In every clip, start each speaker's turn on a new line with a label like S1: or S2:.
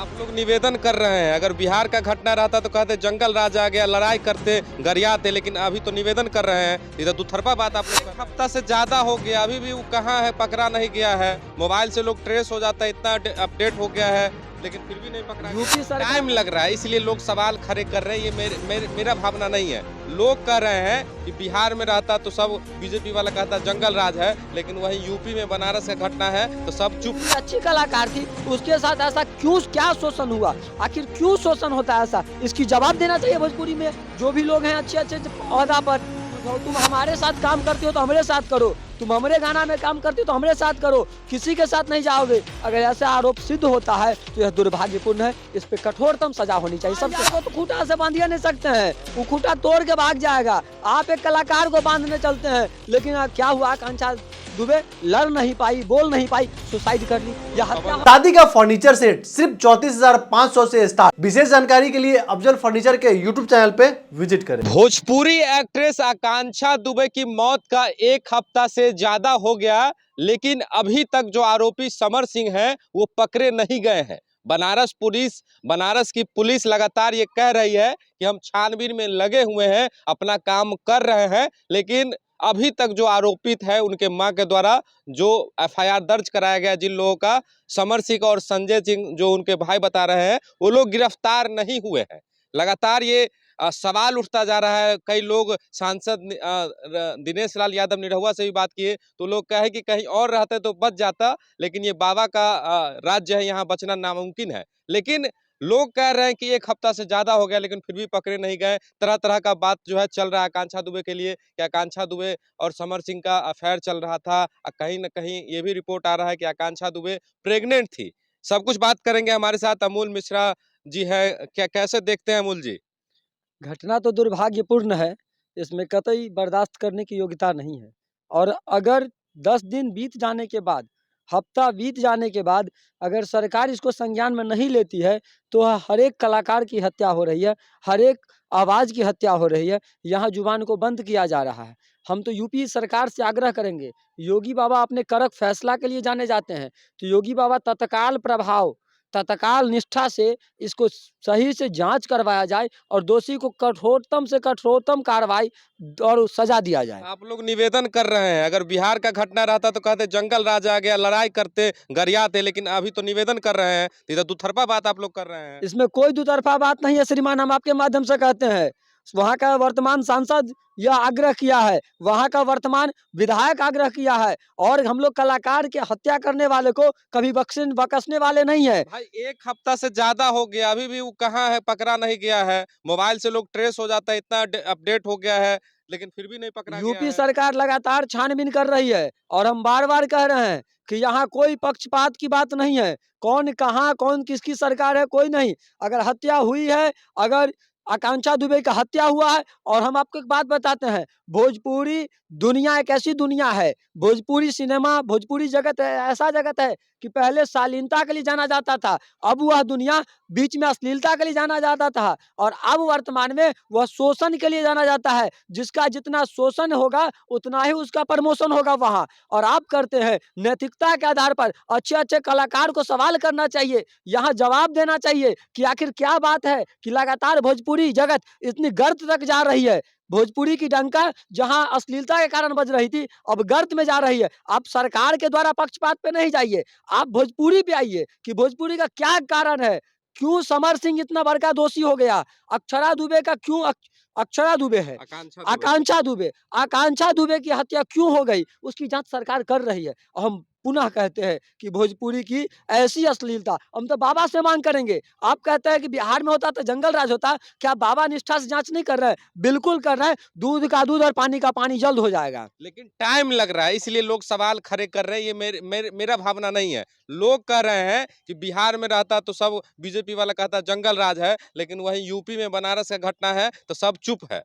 S1: आप लोग निवेदन कर रहे हैं, अगर बिहार का घटना रहता तो कहते जंगल राज आ गया, लड़ाई करते, गरियाते, लेकिन अभी तो निवेदन कर रहे हैं। इधर दुतरफा बात आप लोग, हफ्ता से ज्यादा हो गया, अभी भी वो कहाँ है, पकड़ा नहीं गया है। मोबाइल से लोग ट्रेस हो जाता है, इतना अपडेट हो गया है, लेकिन फिर भी नहीं पकड़ा गया। टाइम लग रहा है, इसलिए लोग सवाल खड़े कर रहे हैं। ये मेरा भावना नहीं है। लोग कह रहे हैं कि बिहार में रहता तो सब, बीजेपी वाला कहता जंगल राज है, लेकिन वहीं यूपी में बनारस का घटना है तो सब चुप।
S2: अच्छी कलाकार थी, उसके साथ ऐसा क्यों, क्या शोषण हुआ, आखिर क्यों शोषण होता है ऐसा, इसकी जवाब देना चाहिए भोजपुरी में। जो भी लोग हैं अच्छे अच्छे ओहदा पर, तुम हमारे साथ काम करते हो तो हमारे साथ करो, तुम हमारे गाना में काम करते हो तो हमारे साथ करो, किसी के साथ नहीं जाओगे। अगर ऐसा आरोप सिद्ध होता है तो यह दुर्भाग्यपूर्ण है, इस पे कठोरतम सजा होनी चाहिए। सबको तो खूंटा से बांधिया नहीं सकते हैं, वो खूंटा तोड़ के भाग जाएगा। आप एक कलाकार को बांधने चलते हैं, लेकिन क्या हुआ, आकांक्षा दुबे लड़ नहीं पाई, बोल नहीं पाई, सुसाइड कर ली या हत्या।
S3: शादी का फर्नीचर सेट सिर्फ 34,500 से स्टार्ट। विशेष जानकारी के लिए अफजल फर्नीचर के यूट्यूब चैनल पे विजिट करें।
S1: भोजपुरी एक्ट्रेस आकांक्षा दुबे की मौत का एक हफ्ता से ज्यादा हो गया, लेकिन अभी तक जो आरोपी समर सिंह हैं वो पकड़े नहीं गए हैं। बनारस की पुलिस लगातार ये कह रही है कि हम छानबीन में लगे हुए हैं, अपना काम कर रहे हैं, लेकिन अभी तक जो आरोपित है उनके मां के द्वारा जो एफआईआर दर्ज कराया गया, जिन लोगों का, समर सिंह और संजय सिंह जो उनके भाई बता रहे हैं, वो लोग गिरफ्तार नहीं हुए हैं। लगातार ये सवाल उठता जा रहा है। कई लोग सांसद दिनेश लाल यादव निरहुआ से भी बात किए तो लोग कहे कि कहीं और रहते तो बच जाता, लेकिन ये बाबा का राज्य है, यहाँ बचना नामुमकिन है। लेकिन लोग कह रहे हैं कि एक हफ्ता से ज्यादा हो गया, लेकिन फिर भी पकड़े नहीं गए। तरह तरह का बात जो है चल रहा है आकांक्षा दुबे के लिए कि आकांक्षा दुबे और समर सिंह का अफेयर चल रहा था। कहीं ना कहीं ये भी रिपोर्ट आ रहा है कि आकांक्षा दुबे प्रेग्नेंट थी। सब कुछ बात करेंगे। हमारे साथ अमूल मिश्रा जी है। क्या, कैसे देखते हैं अमूल जी?
S2: घटना तो दुर्भाग्यपूर्ण है, इसमें कतई बर्दाश्त करने की योग्यता नहीं है। और अगर 10 दिन बीत जाने के बाद, हफ्ता बीत जाने के बाद अगर सरकार इसको संज्ञान में नहीं लेती है, तो हर एक कलाकार की हत्या हो रही है, हर एक आवाज़ की हत्या हो रही है, यहाँ जुबान को बंद किया जा रहा है। हम तो यूपी सरकार से आग्रह करेंगे, योगी बाबा अपने कड़क फैसला के लिए जाने जाते हैं, तो योगी बाबा तत्काल निष्ठा से इसको सही से जांच करवाया जाए और दोषी को कठोरतम से कठोरतम कार्रवाई और सजा दिया जाए।
S1: आप लोग निवेदन कर रहे हैं, अगर बिहार का घटना रहता तो कहते जंगल राज आ गया, लड़ाई करते, गरियाते, लेकिन अभी तो निवेदन कर रहे हैं। इधर दुतरफा बात आप लोग कर रहे हैं।
S2: इसमें कोई दुतरफा बात नहीं है श्रीमान, हम आपके माध्यम से कहते हैं। वहाँ का वर्तमान सांसद यह आग्रह किया है, वहाँ का वर्तमान विधायक आग्रह किया है, और हम लोग कलाकार के हत्या करने वाले को कभी बख्शने वाले नहीं है।
S1: भाई एक हफ्ता से ज्यादा हो गया, अभी भी वो कहाँ है, पकड़ा नहीं गया है। मोबाइल से लोग ट्रेस हो जाता है, इतना अपडेट हो गया है, लेकिन फिर भी नहीं पकड़ा गया
S2: यूपी
S1: है।
S2: सरकार लगातार छानबीन कर रही है, और हम बार-बार कह रहे हैं कि यहाँ कोई पक्षपात की बात नहीं है। कौन कहाँ, कौन किसकी सरकार है, कोई नहीं। अगर हत्या हुई है, अगर आकांक्षा दुबे का हत्या हुआ है, और हम आपको एक बात बताते हैं, भोजपुरी दुनिया एक ऐसी दुनिया है, भोजपुरी सिनेमा, भोजपुरी जगत है, ऐसा जगत है कि पहले शालीनता के लिए जाना जाता था, अब वह दुनिया बीच में अश्लीलता के लिए जाना जाता था, और अब वर्तमान में वह शोषण के लिए जाना जाता है। जिसका जितना शोषण होगा उतना ही उसका प्रमोशन होगा वहाँ। और आप करते हैं नैतिकता के आधार पर, अच्छे-अच्छे कलाकार को सवाल करना चाहिए, यहाँ जवाब देना चाहिए कि आखिर क्या बात है कि लगातार भोजपुरी जगत इतनी गर्त तक जा रही है। भोजपुरी की डंका जहाँ अश्लीलता के कारण बज रही थी, अब गर्त में जा रही है। आप सरकार के द्वारा पक्षपात पे नहीं जाइए, आप भोजपुरी पे आइए कि भोजपुरी का क्या कारण है? क्यों समर सिंह इतना बड़का दोषी हो गया? अक्षरा दुबे का क्यों अक्षरा दुबे है, आकांक्षा दुबे की हत्या क्यों हो गई, उसकी जांच सरकार कर रही है। और हम पुनः कहते हैं कि भोजपुरी की ऐसी अश्लीलता, हम तो बाबा से मांग करेंगे। आप कहते हैं कि बिहार में होता तो जंगल राज होता, क्या बाबा निष्ठा से जांच नहीं कर रहे हैं? बिल्कुल कर रहे हैं। दूध का दूध और पानी का पानी जल्द हो जाएगा।
S1: लेकिन टाइम लग रहा है, इसलिए लोग सवाल खड़े कर रहे हैं। ये मेरा भावना नहीं है। लोग कह रहे हैं कि बिहार में रहता तो सब, बीजेपी वाला कहता जंगल राज है, लेकिन वहीं यूपी में बनारस का घटना है तो सब चुप है।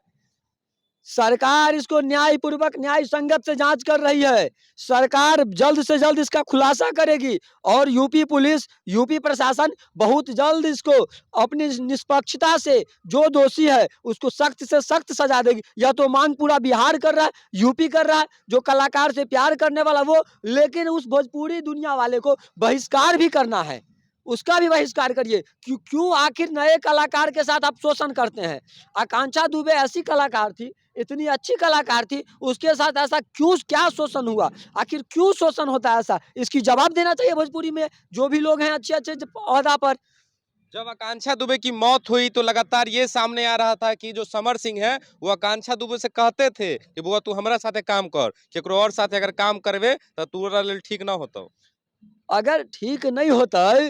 S2: सरकार इसको न्यायपूर्वक, न्याय संगत से जांच कर रही है। सरकार जल्द से जल्द इसका खुलासा करेगी, और यूपी पुलिस, यूपी प्रशासन बहुत जल्द इसको अपनी निष्पक्षता से जो दोषी है उसको सख्त से सख्त सजा देगी। यह तो मांग पूरा बिहार कर रहा है, यूपी कर रहा है, जो कलाकार से प्यार करने वाला वो, लेकिन उस भोजपुरी दुनिया वाले को बहिष्कार भी करना है। उसका भी बहिष्कार करिए। क्यों क्यों आखिर नए कलाकार के साथ आप शोषण करते हैं? आकांक्षा दुबे ऐसी कलाकार थी, इतनी अच्छी कलाकार थी, उसके साथ ऐसा क्यों, क्या शोषण हुआ? आखिर क्यों शोषण होता है ऐसा? इसकी जवाब देना चाहिए भोजपुरी में जो भी लोग हैं अच्छे-अच्छे ओहदा पर।
S1: जब आकांक्षा दुबे की मौत हुई तो लगातार ये सामने आ रहा था कि जो समर सिंह है वो आकांक्षा दुबे से कहते थे कि बुआ तू हमरा साथे काम कर, केकरो और साथे अगर काम करबे तो तोरा लेल ठीक ना होतो।
S2: अगर ठीक नहीं होता है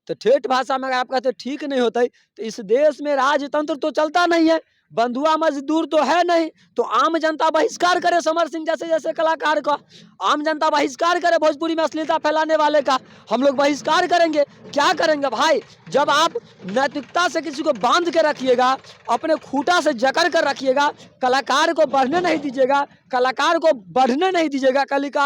S2: तो ठेठ भाषा में अगर आप कहते ठीक नहीं होता है तो इस देश में राजतंत्र तो चलता नहीं है, बंधुआ मजदूर तो है नहीं, तो आम जनता बहिष्कार करे समर सिंह जैसे जैसे कलाकार का, आम जनता बहिष्कार करे भोजपुरी में अश्लीलता फैलाने वाले का। हम लोग बहिष्कार करेंगे। क्या करेंगे भाई? जब आप नैतिकता से किसी को बांध के रखिएगा, अपने खूंटा से जकड़ कर रखिएगा, कलाकार को बढ़ने नहीं दीजिएगा, कलाकार को बढ़ने नहीं दीजिएगा,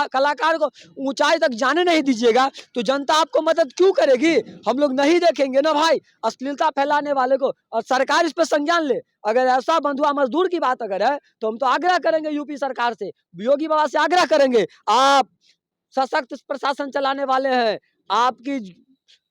S2: कलाकार को ऊंचाई तक जाने नहीं दीजिएगा, तो जनता आपको मदद क्यों करेगी? हम लोग नहीं देखेंगे ना भाई अश्लीलता फैलाने वाले को, और सरकार इस पर संज्ञान ले। अगर ऐसा बंधुआ मजदूर की बात अगर है तो हम तो आग्रह करेंगे यूपी सरकार से, योगी बाबा से आग्रह करेंगे, आप सशक्त प्रशासन चलाने वाले हैं, आपकी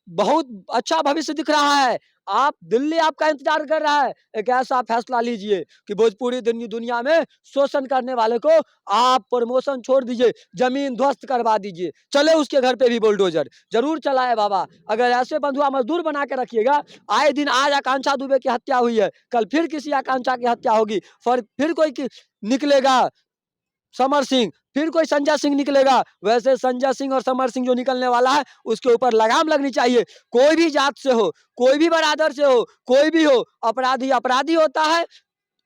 S2: बहुत अच्छा भविष्य दिख रहा है, आप दिल्ली आपका इंतजार कर रहा है, एक ऐसा फैसला लीजिए कि भोजपुरी दुनिया में शोषण करने वाले को आप प्रमोशन छोड़ दीजिए, जमीन ध्वस्त करवा दीजिए, चले उसके घर पे भी बुलडोजर जरूर चलाए बाबा। अगर ऐसे बंधुआ मजदूर बना के रखिएगा, आए दिन आज आकांक्षा दुबे की हत्या हुई है, कल फिर किसी आकांक्षा की हत्या होगी, फिर कोई निकलेगा समर सिंह, फिर कोई संजय सिंह निकलेगा। वैसे संजय सिंह और समर सिंह जो निकलने वाला है उसके ऊपर लगाम लगनी चाहिए। कोई भी जात से हो, कोई भी बरादर से हो, कोई भी हो, अपराधी अपराधी होता है,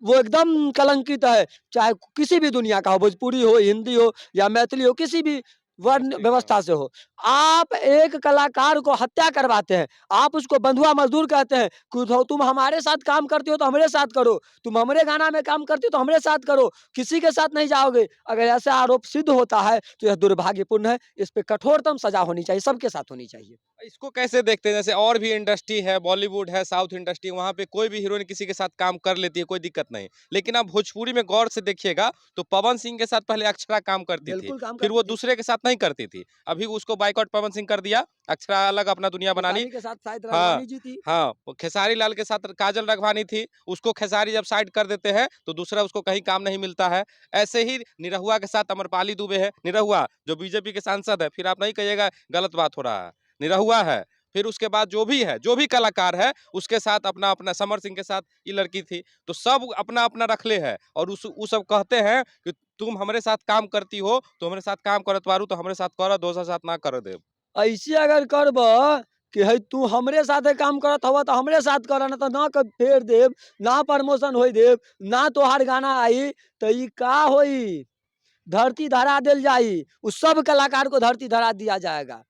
S2: वो एकदम कलंकित है, चाहे किसी भी दुनिया का हो, भोजपुरी हो, हिंदी हो या मैथिली हो, किसी भी वर्ण व्यवस्था से हो। आप एक कलाकार को हत्या करवाते हैं, आप उसको बंधुआ मजदूर कहते हैं कि तुम हमारे साथ काम करते हो तो हमारे साथ करो, तुम हमारे गाना में काम करते हो तो हमारे साथ करो, किसी के साथ नहीं जाओगे। अगर ऐसा आरोप सिद्ध होता है तो यह दुर्भाग्यपूर्ण है, इस पे कठोरतम सजा होनी चाहिए, सबके साथ होनी चाहिए।
S1: इसको कैसे देखते हैं? जैसे और भी इंडस्ट्री है, बॉलीवुड है, साउथ इंडस्ट्री, वहाँ पे कोई भी हीरोइन किसी के साथ काम कर लेती है, कोई दिक्कत नहीं। लेकिन आप भोजपुरी में गौर से देखिएगा तो पवन सिंह के साथ पहले अक्षरा काम करती थी,
S2: बिल्कुल काम
S1: फिर वो
S2: करती थी।
S1: दूसरे के साथ नहीं करती थी। अभी उसको बाइकआउट पवन सिंह कर दिया, अक्षरा अलग अपना दुनिया बना ली।
S2: खेसारी के साथ शायद
S1: हाँ,
S2: राघवानी जी थी।
S1: हाँ, वो खेसारी लाल के साथ काजल राघवानी थी, उसको खेसारी जब साइड कर देते हैं तो दूसरा उसको कहीं काम नहीं मिलता है। ऐसे ही निरहुआ के साथ अमरपाली दुबे है, निरहुआ जो बीजेपी के सांसद है, फिर आप नहीं कहिएगा गलत बात हो रहा है, निरहुआ है। फिर उसके बाद जो भी है, जो भी कलाकार है, उसके साथ अपना समर सिंह के साथ ये लड़की थी, तो सब अपना-अपना रखले है और उ सब कहते हैं कि तुम हमरे साथ काम करती हो, तो हमरे साथ काम करत बारू तो हमरे साथ कर, दोसर साथ ना कर देब।
S2: ऐसे अगर करब कि है तू हमरे साथे काम करत हवा तो हमरे साथ कर, ना तो ना फेर देव, ना प्रमोशन होई देव, ना तोहार गाना आई, तो ई का होई? धरती धरा दिल जाई, उस सब कलाकार को धरती धरा दिया जाएगा।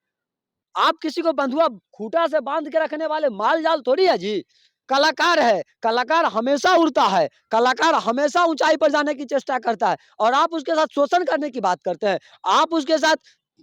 S2: आप किसी को बंधुआ खूंटा से बांध के रखने वाले माल जाल थोड़ी है जी। कलाकार है, कलाकार हमेशा उड़ता है, कलाकार हमेशा ऊंचाई पर जाने की चेष्टा करता है, और आप उसके साथ शोषण करने की बात करते हैं। आप उसके साथ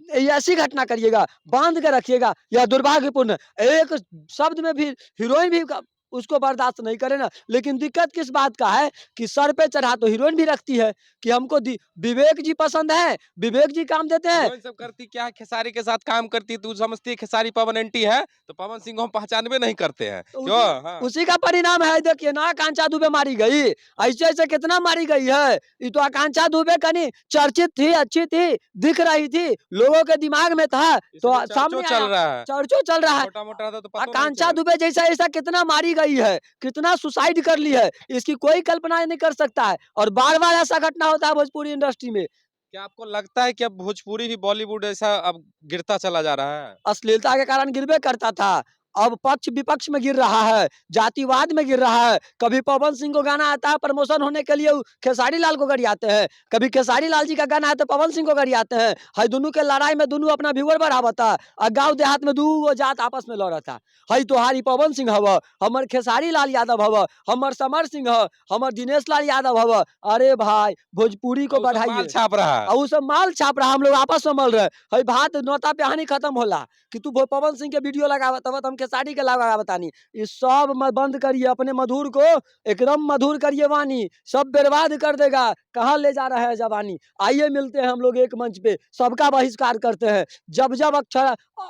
S2: ऐसी घटना करिएगा, बांध के रखिएगा, यह दुर्भाग्यपूर्ण है। एक शब्द में भी हीरोइन भी उसको बर्दाश्त नहीं करे ना। लेकिन दिक्कत किस बात का है कि सर पे चढ़ा तो हीरोइन भी रखती है कि हमको विवेक जी पसंद है, विवेक जी काम देते हैं।
S1: हीरोइन सब करती क्या है, खेसारी के साथ काम करती, तू समझती है खेसारी पवन एंटी है, तो पवन सिंह को हम पहचानबे नहीं करते हैं।
S2: तो
S1: क्यों?
S2: उसी
S1: हाँ।
S2: उसी का परिणाम है, देखिए ना आकांक्षा दुबे मारी गई, ऐसे ऐसे कितना मारी गई है। ये तो आकांक्षा दुबे कनी चर्चित थी, अच्छी थी, दिख रही थी, लोगों के दिमाग में था, तो
S1: इसलिए चर्चो
S2: सामने
S1: चल
S2: आया,
S1: रहा है,
S2: चर्चो चल रहा है।
S1: छोटा-मोटा रहता तो पतो नहीं
S2: आकांक्षा
S1: चले।
S2: दुबे जैसा ऐसा कितना मारी गई है, कितना सुसाइड कर ली है, इसकी कोई कल्पना नहीं कर सकता है, और बार बार ऐसा घटना होता है भोजपुरी इंडस्ट्री में।
S1: क्या आपको लगता है कि अब भोजपुरी भी बॉलीवुड ऐसा अब गिरता चला जा रहा है?
S2: अश्लीलता के कारण गिरबे करता था, अब पक्ष विपक्ष में गिर रहा है, जातिवाद में गिर रहा है। कभी पवन सिंह को गाना आता है प्रमोशन होने के लिए खेसारी लाल को गरियाते हैं, कभी खेसारी लाल जी का गाना है तो पवन सिंह को गरियाते हैं। हई दोनों के लड़ाई में दोनों अपना व्यूअर बढ़ावता, और गाँव देहात में दू जात आपस में लड़ता। हई तोहारी पवन सिंह हव, हमर खेसारी लाल यादव हव, हमर समर सिंह ह, हमर दिनेश लाल यादव हव। अरे भाई भोजपुरी को
S1: और वो सब माल
S2: बढ़ाइए,
S1: छाप रहा है।
S2: और उ सब माल छाप रहा, हम लोग आपस में मल रहे। हई बात नौता पे हानि खत्म होला कि तू पवन सिंह के वीडियो लगावत हव, हम खेसारी के अलावा बतानी। ये सब बंद करिए, अपने मधुर को एकदम मधुर करिए वाणी, सब बर्बाद कर देगा। कहाँ ले जा रहा है जवानी। आइए मिलते हैं हम लोग एक मंच पे, सबका बहिष्कार करते हैं। जब जब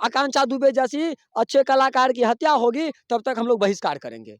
S2: आकांक्षा दुबे जैसी अच्छे कलाकार की हत्या होगी तब तक हम लोग बहिष्कार करेंगे।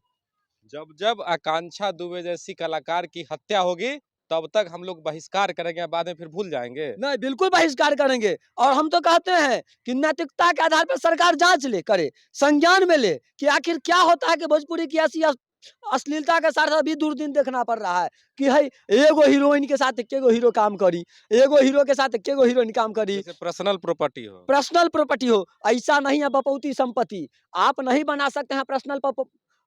S1: जब जब आकांक्षा दुबे जैसी कलाकार की हत्या होगी तब तक हम लोग बहिष्कार करेंगे, बाद में फिर भूल जाएंगे।
S2: नहीं, बिल्कुल बहिष्कार करेंगे। और हम तो कहते हैं कि नैतिकता के आधार पर सरकार जांच ले, करे, संज्ञान में ले कि आखिर क्या होता है कि भोजपुरी की ऐसी अश्लीलता के साथ अभी दूरदीन देखना पड़ रहा है कि है एगो हीरोइन के साथ एकेगो हीरो काम करी, एगो हीरो के साथ एकेगो हीरोइन काम करी,
S1: जैसे पर्सनल प्रॉपर्टी हो।
S2: पर्सनल प्रॉपर्टी हो। ऐसा नहीं है बपौती संपत्ति, आप नहीं बना सकते हैं पर्सनल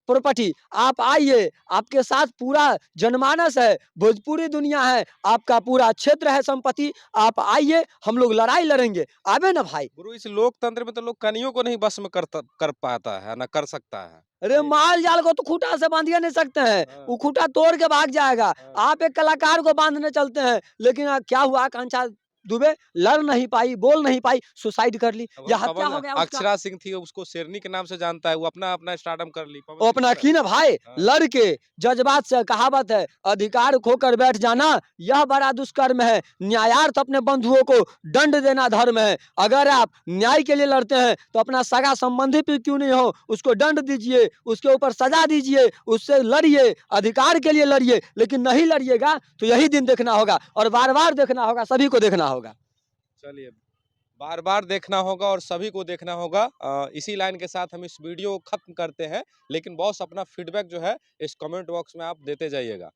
S2: प्रॉपर्टी। आप आइए, आपके साथ पूरा जनमानस है, भोजपुरी दुनिया है, आपका पूरा क्षेत्र है संपत्ति। आप आइए, हम लोग लड़ाई लड़ेंगे। आवे ना भाई।
S1: गुरु, इस लोकतंत्र में तो लोग कनियों को नहीं बस में कर पाता है ना कर सकता है।
S2: अरे माल जाल को तो खूंटा से बांधिए नहीं सकते हैं,
S1: हाँ।
S2: वो खूंटा तोड़ के भाग जाएगा।
S1: हाँ।
S2: आप एक कलाकार को बांधने चलते हैं, लेकिन क्या हुआ, आकांक्षा दुबे लड़ नहीं पाई, बोल नहीं पाई, सुसाइड कर ली
S1: अब
S2: या
S1: हम
S2: हत्या
S1: पवन
S2: हो गया उसका।
S1: अक्षरा सिंह थी, उसको शेरनी के नाम से जानता है, वो अपना अपना स्टार्टअप कर ली।
S2: वो अपना की ना भाई,
S1: हाँ।
S2: लड़के जज्बात से, कहावत है अधिकार खोकर बैठ जाना यह बड़ा दुष्कर्म है, न्यायार्थ अपने बंधुओं को दंड देना धर्म है। अगर आप न्याय के लिए लड़ते हैं तो अपना सगा संबंधी भी क्यों नहीं हो, उसको दंड दीजिए, उसके ऊपर सजा दीजिए, उससे लड़िए, अधिकार के लिए लड़िए। लेकिन नहीं लड़िएगा तो यही दिन देखना होगा, और बार बार देखना होगा, सभी को देखना होगा।
S1: चलिए, बार बार देखना होगा और सभी को देखना होगा। इसी लाइन के साथ हम इस वीडियो को खत्म करते हैं, लेकिन बॉस अपना फीडबैक जो है इस कमेंट बॉक्स में आप देते जाइएगा।